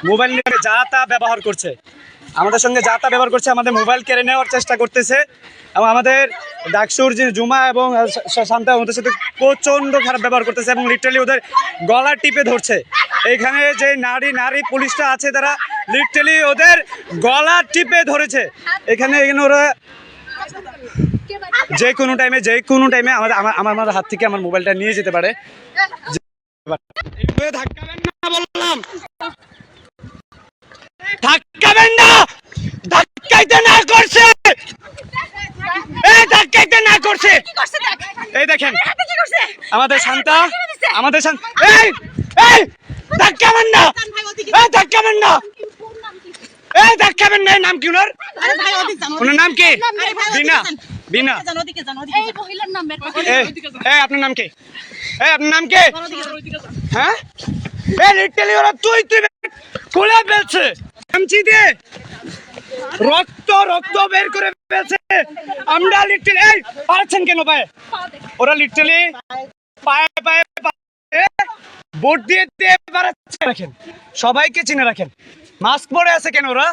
Mobile নিয়ে যা তা ব্যবহার করছে, আমাদের সঙ্গে যা তা ব্যবহার করছে, আমাদের মোবাইল কেড়ে নেওয়ার চেষ্টা করতেছে এবং আমাদের ডাকসুর যে জুমা এবং শান্তা ওদের সাথে প্রচণ্ড খারাপ ব্যবহার করতেছে এবং লিটারালি ওদের গলা টিপে ধরছে। এইখানে যে নারী পুলিশটা আছে তারা লিটারালি ওদের গলা টিপে ধরেছে। এখানে ওরা যে কোনো টাইমে আমার হাত থেকে আমার মোবাইলটা নিয়ে যেতে পারে। ধাক্কাবেন না বললাম, ধাক্কাবেন না, ধাক্কাইতে না করছে, ধাক্কাইতে না করছে। এই দেখেন আমাদের শান্তা, এই ধাক্কাবেন না, ধাক্কাবেন না, ধাক্কাবেন না। নাম কি ওনার? ওনার নাম কি? বিনা। আপনার নাম কি? আপনার নাম কি? হ্যাঁ, লিটারালি ওরা তুই খুলে ফেলছে, চামচি দিয়ে রক্ত বের করে ফেলছে। আমরা লিটারালি পারছেন কেন পায়ে? ওরা লিটারালি পায়ে ভোট দিয়ে পারাচ্ছে। রাখেন, সবাইকে চিনে রাখেন। মাস্ক পরে আছে কেন ওরা?